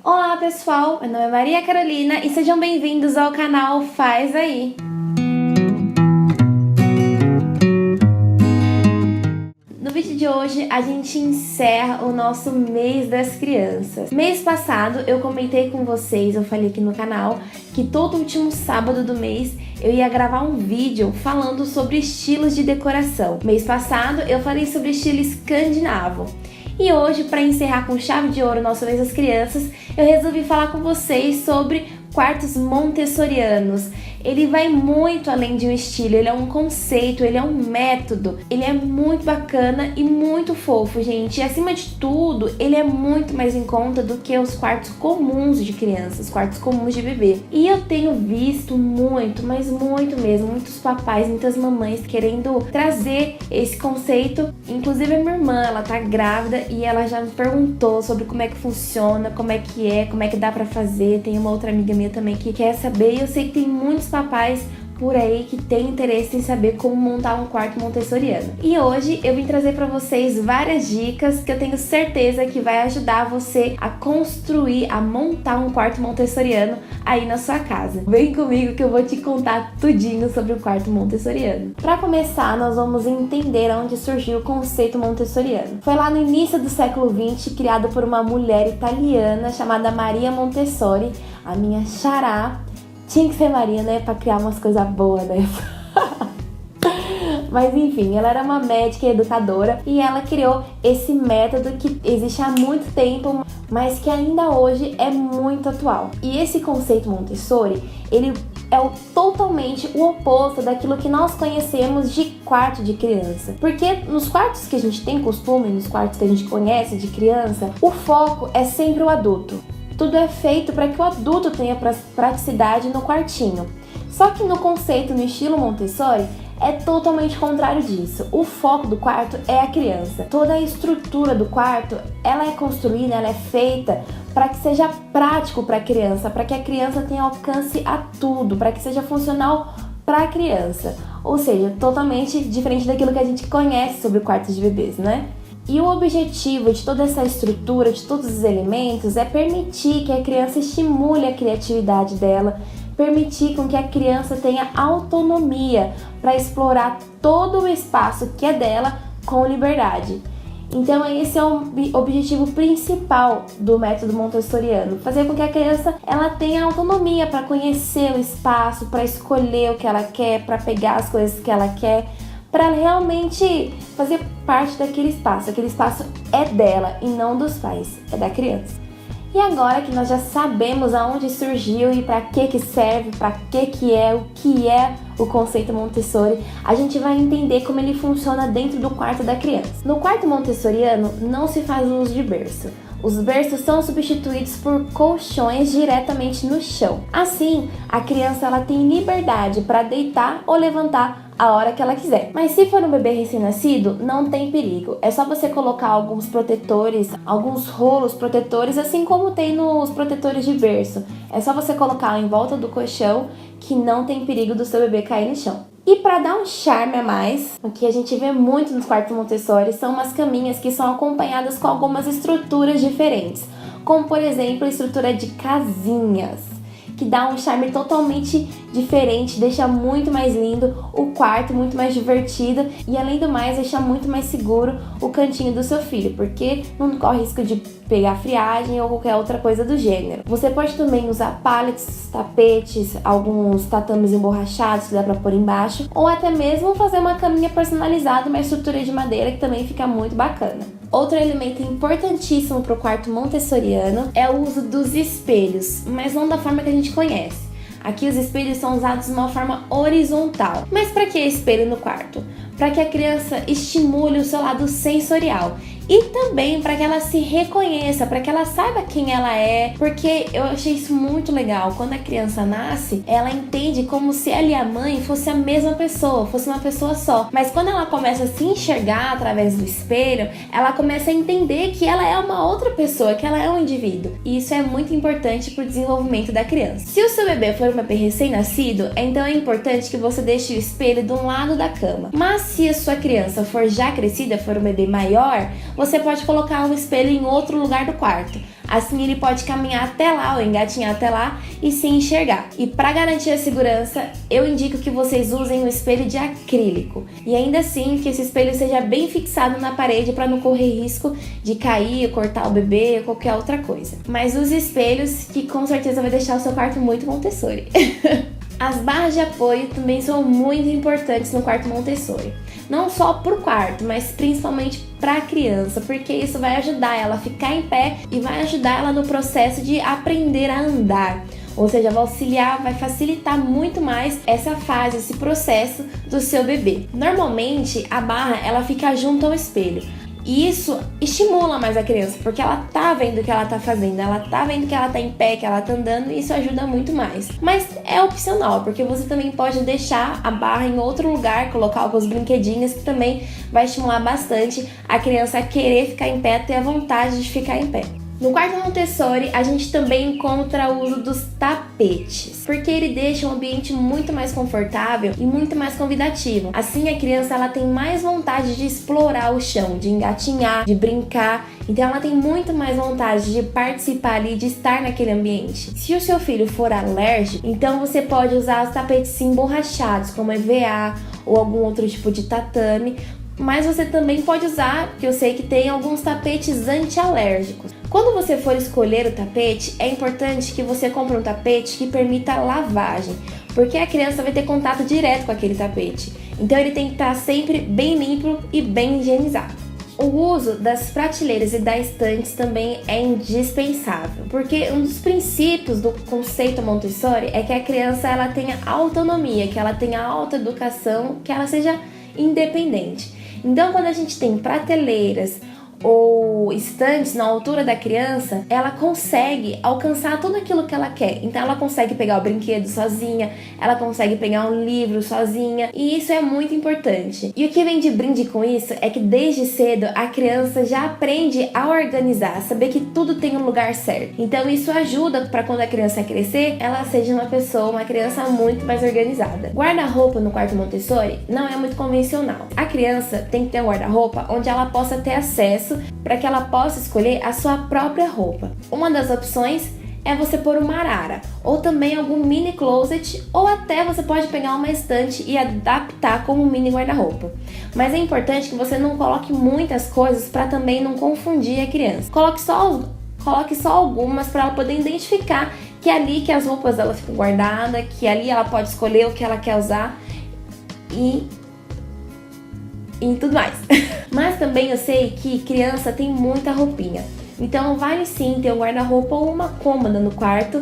Olá pessoal, meu nome é Maria Carolina e sejam bem-vindos ao canal Faz Aí! No vídeo de hoje a gente encerra o nosso mês das crianças. Mês passado eu comentei com vocês, eu falei aqui no canal, que todo último sábado do mês eu ia gravar um vídeo falando sobre estilos de decoração. Mês passado eu falei sobre estilo escandinavo. E hoje, para encerrar com chave de ouro o nosso mês das crianças, eu resolvi falar com vocês sobre quartos montessorianos. Ele vai muito além de um estilo, ele é um conceito, ele é um método, ele é muito bacana e muito fofo, gente. E acima de tudo, ele é muito mais em conta do que os quartos comuns de crianças, quartos comuns de bebê. E eu tenho visto muito, mas muito mesmo, muitos papais, muitas mamães querendo trazer esse conceito. Inclusive a minha irmã, ela tá grávida e ela já me perguntou sobre como é que funciona, como é que dá pra fazer. Tem uma outra amiga minha também que quer saber e eu sei que tem muitos papais por aí que tem interesse em saber como montar um quarto montessoriano. E hoje eu vim trazer para vocês várias dicas que eu tenho certeza que vai ajudar você a construir, a montar um quarto montessoriano aí na sua casa. Vem comigo que eu vou te contar tudinho sobre o quarto montessoriano. Para começar, nós vamos entender onde surgiu o conceito montessoriano. Foi lá no início do século XX, criado por uma mulher italiana chamada Maria Montessori, a minha xará. Tinha que ser Maria, né? Pra criar umas coisas boas, né? Mas enfim, ela era uma médica e educadora e ela criou esse método que existe há muito tempo, mas que ainda hoje é muito atual. E esse conceito Montessori, ele é totalmente o oposto daquilo que nós conhecemos de quarto de criança. Porque nos quartos que a gente tem costume, nos quartos que a gente conhece de criança, o foco é sempre o adulto. Tudo é feito para que o adulto tenha praticidade no quartinho. Só que no conceito, no estilo Montessori, é totalmente contrário disso. O foco do quarto é a criança. Toda a estrutura do quarto, ela é construída, ela é feita para que seja prático para a criança, para que a criança tenha alcance a tudo, para que seja funcional para a criança. Ou seja, totalmente diferente daquilo que a gente conhece sobre quartos de bebês, né? E o objetivo de toda essa estrutura, de todos os elementos, é permitir que a criança estimule a criatividade dela, permitir com que a criança tenha autonomia para explorar todo o espaço que é dela com liberdade. Então esse é o objetivo principal do método montessoriano, fazer com que a criança ela tenha autonomia para conhecer o espaço, para escolher o que ela quer, para pegar as coisas que ela quer, para realmente fazer parte daquele espaço. Aquele espaço é dela e não dos pais, é da criança. E agora que nós já sabemos aonde surgiu e para que serve, para que é, o que é o conceito Montessori, a gente vai entender como ele funciona dentro do quarto da criança. No quarto montessoriano não se faz uso de berço. Os berços são substituídos por colchões diretamente no chão. Assim, a criança ela tem liberdade para deitar ou levantar a hora que ela quiser. Mas se for um bebê recém-nascido, não tem perigo. É só você colocar alguns protetores, alguns rolos protetores, assim como tem nos protetores de berço. É só você colocar em volta do colchão que não tem perigo do seu bebê cair no chão. E para dar um charme a mais, o que a gente vê muito nos quartos Montessori são umas caminhas que são acompanhadas com algumas estruturas diferentes, como por exemplo a estrutura de casinhas, que dá um charme totalmente diferente, deixa muito mais lindo o quarto, muito mais divertido e além do mais deixa muito mais seguro o cantinho do seu filho, porque não corre risco de pegar friagem ou qualquer outra coisa do gênero. Você pode também usar pallets, tapetes, alguns tatames emborrachados que dá pra pôr embaixo, ou até mesmo fazer uma caminha personalizada, uma estrutura de madeira que também fica muito bacana. Outro elemento importantíssimo para o quarto montessoriano é o uso dos espelhos, mas não da forma que a gente conhece. Aqui os espelhos são usados de uma forma horizontal. Mas para que espelho no quarto? Para que a criança estimule o seu lado sensorial e também para que ela se reconheça, para que ela saiba quem ela é, porque eu achei isso muito legal. Quando a criança nasce, ela entende como se ela e a mãe fossem a mesma pessoa, fosse uma pessoa só. Mas quando ela começa a se enxergar através do espelho, ela começa a entender que ela é uma outra pessoa, que ela é um indivíduo. E isso é muito importante para o desenvolvimento da criança. Se o seu bebê for um bebê recém-nascido, então é importante que você deixe o espelho de um lado da cama. Mas se a sua criança for já crescida, for um bebê maior, você pode colocar um espelho em outro lugar do quarto. Assim ele pode caminhar até lá ou engatinhar até lá e se enxergar. E para garantir a segurança, eu indico que vocês usem um espelho de acrílico. E ainda assim, que esse espelho seja bem fixado na parede para não correr risco de cair, cortar o bebê ou qualquer outra coisa. Mas use espelhos que com certeza vai deixar o seu quarto muito Montessori. As barras de apoio também são muito importantes no quarto Montessori. Não só para o quarto, mas principalmente para a criança, porque isso vai ajudar ela a ficar em pé e vai ajudar ela no processo de aprender a andar. Ou seja, vai auxiliar, vai facilitar muito mais essa fase, esse processo do seu bebê. Normalmente, a barra ela fica junto ao espelho. E isso estimula mais a criança, porque ela tá vendo o que ela tá fazendo, ela tá vendo que ela tá em pé, que ela tá andando, e isso ajuda muito mais. Mas é opcional, porque você também pode deixar a barra em outro lugar, colocar alguns brinquedinhos, que também vai estimular bastante a criança a querer ficar em pé, ter a vontade de ficar em pé. No quarto Montessori, a gente também encontra o uso dos tapetes, porque ele deixa um ambiente muito mais confortável e muito mais convidativo. Assim, a criança ela tem mais vontade de explorar o chão, de engatinhar, de brincar. Então, ela tem muito mais vontade de participar ali, de estar naquele ambiente. Se o seu filho for alérgico, então você pode usar os tapetes emborrachados, como EVA ou algum outro tipo de tatame. Mas você também pode usar, que eu sei que tem alguns tapetes anti-alérgicos. Quando você for escolher o tapete, é importante que você compre um tapete que permita lavagem, porque a criança vai ter contato direto com aquele tapete. Então ele tem que estar sempre bem limpo e bem higienizado. O uso das prateleiras e das estantes também é indispensável, porque um dos princípios do conceito Montessori é que a criança ela tenha autonomia, que ela tenha autoeducação, que ela seja independente. Então, quando a gente tem prateleiras ou estantes na altura da criança, ela consegue alcançar tudo aquilo que ela quer. Então ela consegue pegar o brinquedo sozinha, ela consegue pegar um livro sozinha, e isso é muito importante. E o que vem de brinde com isso é que desde cedo a criança já aprende a organizar, a saber que tudo tem um lugar certo. Então isso ajuda para quando a criança crescer, ela seja uma criança muito mais organizada. Guarda-roupa no quarto Montessori não é muito convencional. A criança tem que ter um guarda-roupa onde ela possa ter acesso para que ela possa escolher a sua própria roupa. Uma das opções é você pôr uma arara, ou também algum mini closet, ou até você pode pegar uma estante e adaptar como um mini guarda-roupa. Mas é importante que você não coloque muitas coisas para também não confundir a criança. Coloque só algumas para ela poder identificar que é ali que as roupas dela ficam guardadas, que ali ela pode escolher o que ela quer usar e tudo mais. Mas também eu sei que criança tem muita roupinha, então vale sim ter um guarda-roupa ou uma cômoda no quarto,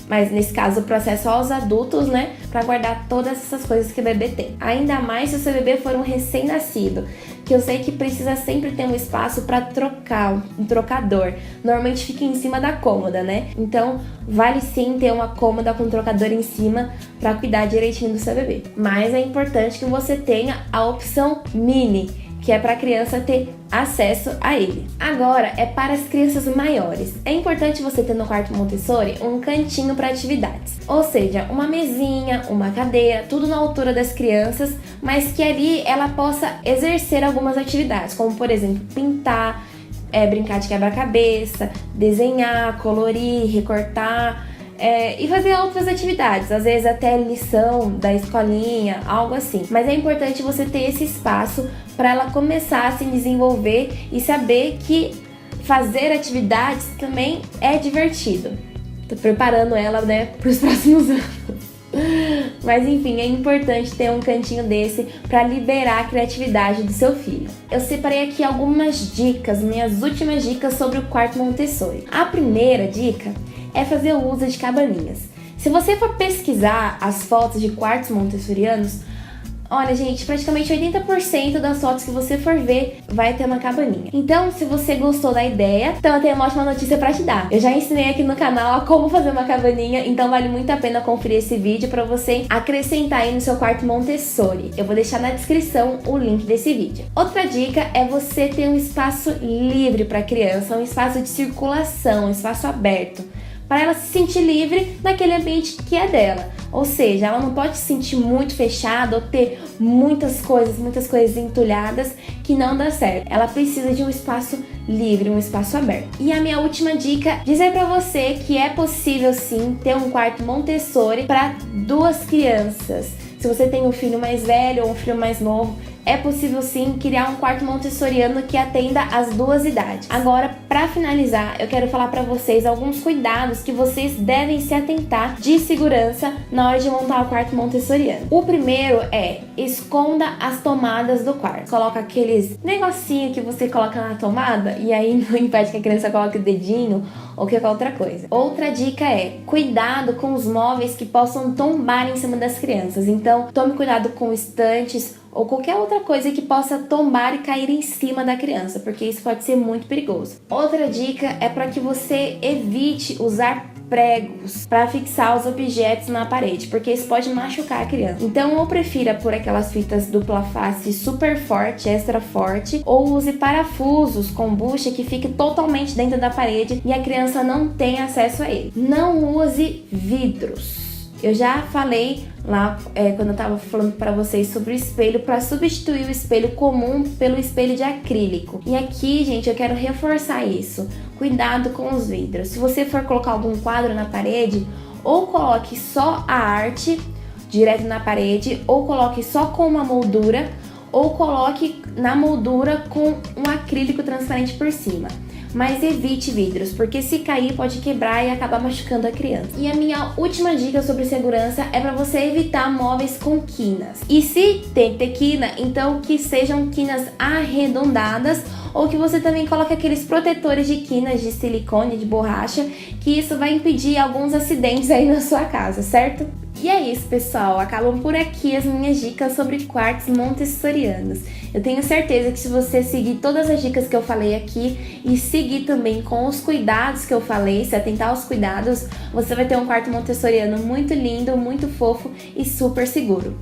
mas nesse caso o processo aos adultos, né, para guardar todas essas coisas que o bebê tem. Ainda mais se o seu bebê for um recém-nascido, que eu sei que precisa sempre ter um espaço para trocar, um trocador. Normalmente fica em cima da cômoda, né? Então vale sim ter uma cômoda com trocador em cima para cuidar direitinho do seu bebê. Mas é importante que você tenha a opção mini, que é para a criança ter acesso a ele. Agora é para as crianças maiores. É importante você ter no quarto Montessori um cantinho para atividades, ou seja, uma mesinha, uma cadeira, tudo na altura das crianças, mas que ali ela possa exercer algumas atividades, como por exemplo pintar, brincar de quebra-cabeça, desenhar, colorir, recortar. E fazer outras atividades, às vezes até lição da escolinha, algo assim. Mas é importante você ter esse espaço para ela começar a se desenvolver e saber que fazer atividades também é divertido. Tô preparando ela, né, para os próximos anos. Mas enfim, é importante ter um cantinho desse para liberar a criatividade do seu filho. Eu separei aqui algumas dicas, minhas últimas dicas sobre o quarto Montessori. A primeira dica é fazer o uso de cabaninhas. Se você for pesquisar as fotos de quartos montessorianos, olha, gente, praticamente 80% das fotos que você for ver vai ter uma cabaninha. Então, se você gostou da ideia, então eu tenho uma ótima notícia pra te dar. Eu já ensinei aqui no canal a como fazer uma cabaninha, então vale muito a pena conferir esse vídeo pra você acrescentar aí no seu quarto Montessori. Eu vou deixar na descrição o link desse vídeo. Outra dica é você ter um espaço livre pra criança, um espaço de circulação, um espaço aberto. para ela se sentir livre naquele ambiente que é dela. Ou seja, ela não pode se sentir muito fechada ou ter muitas coisas entulhadas que não dá certo. Ela precisa de um espaço livre, um espaço aberto. E a minha última dica, dizer para você que é possível sim ter um quarto Montessori para 2 crianças. Se você tem um filho mais velho ou um filho mais novo, é possível sim criar um quarto montessoriano que atenda às 2 idades. Agora, para finalizar, eu quero falar para vocês alguns cuidados que vocês devem se atentar de segurança na hora de montar o quarto montessoriano. O primeiro é: esconda as tomadas do quarto. Coloca aqueles negocinho que você coloca na tomada e aí não impede que a criança coloque o dedinho ou qualquer outra coisa. Outra dica é: cuidado com os móveis que possam tombar em cima das crianças. Então, tome cuidado com estantes ou qualquer outra coisa que possa tombar e cair em cima da criança, porque isso pode ser muito perigoso. Outra dica é para que você evite usar pregos para fixar os objetos na parede, porque isso pode machucar a criança. Então, ou prefira por aquelas fitas dupla face super forte, extra forte, ou use parafusos com bucha que fique totalmente dentro da parede e a criança não tem acesso a ele. Não use vidros. Eu já falei lá quando eu tava falando para vocês sobre o espelho, para substituir o espelho comum pelo espelho de acrílico. E aqui, gente, eu quero reforçar isso. Cuidado com os vidros. Se você for colocar algum quadro na parede, ou coloque só a arte direto na parede, ou coloque só com uma moldura, ou coloque na moldura com um acrílico transparente por cima. Mas evite vidros, porque se cair pode quebrar e acabar machucando a criança. E a minha última dica sobre segurança é para você evitar móveis com quinas. E se tem que ter quina, então que sejam quinas arredondadas, ou que você também coloque aqueles protetores de quinas de silicone, de borracha, que isso vai impedir alguns acidentes aí na sua casa, certo? E é isso, pessoal, acabam por aqui as minhas dicas sobre quartos montessorianos. Eu tenho certeza que se você seguir todas as dicas que eu falei aqui e seguir também com os cuidados que eu falei, se atentar aos cuidados, você vai ter um quarto montessoriano muito lindo, muito fofo e super seguro.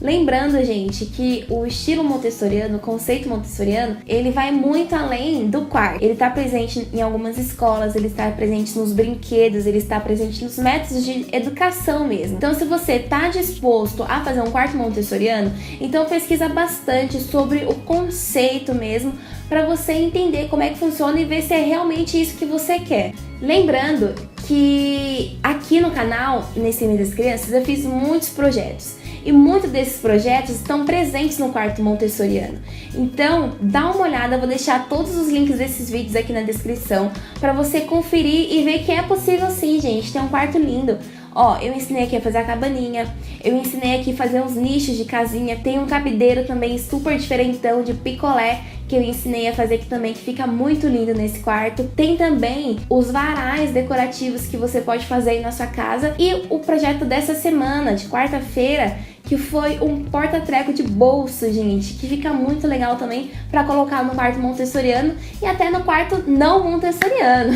Lembrando, gente, que o estilo montessoriano, o conceito montessoriano, ele vai muito além do quarto. Ele está presente em algumas escolas, ele está presente nos brinquedos, ele está presente nos métodos de educação mesmo. Então, se você está disposto a fazer um quarto montessoriano, então pesquisa bastante sobre o conceito mesmo, para você entender como é que funciona e ver se é realmente isso que você quer. Lembrando que aqui no canal, nesse Mês das Crianças, eu fiz muitos projetos. E muitos desses projetos estão presentes no quarto montessoriano. Então, dá uma olhada, eu vou deixar todos os links desses vídeos aqui na descrição para você conferir e ver que é possível sim, gente, ter um quarto lindo. Ó, eu ensinei aqui a fazer a cabaninha, eu ensinei aqui a fazer uns nichos de casinha, tem um cabideiro também super diferentão de picolé que eu ensinei a fazer aqui também, que fica muito lindo nesse quarto. Tem também os varais decorativos que você pode fazer aí na sua casa e o projeto dessa semana, de quarta-feira, que foi um porta-treco de bolso, gente, que fica muito legal também para colocar no quarto montessoriano e até no quarto não montessoriano.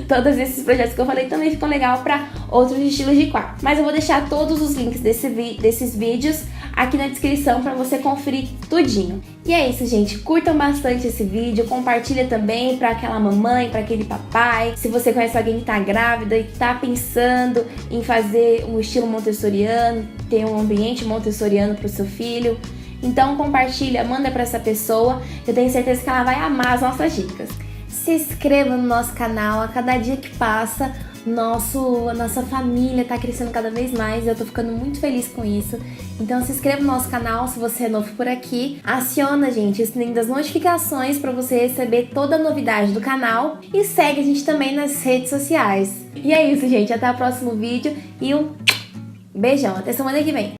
Todos esses projetos que eu falei também ficam legal para outros estilos de quarto. Mas eu vou deixar todos os links desses vídeos aqui na descrição para você conferir tudinho. E é isso, gente. Curtam bastante esse vídeo, compartilha também para aquela mamãe, para aquele papai. Se você conhece alguém que tá grávida e tá pensando em fazer um estilo montessoriano, ter um ambiente montessoriano para o seu filho, então compartilha, manda para essa pessoa, que eu tenho certeza que ela vai amar as nossas dicas. Se inscreva no nosso canal, a cada dia que passa, a nossa família tá crescendo cada vez mais e eu tô ficando muito feliz com isso. Então se inscreva no nosso canal se você é novo por aqui. Aciona, gente, o sininho das notificações para você receber toda a novidade do canal e segue a gente também nas redes sociais. E é isso, gente, até o próximo vídeo e um beijão, até semana que vem.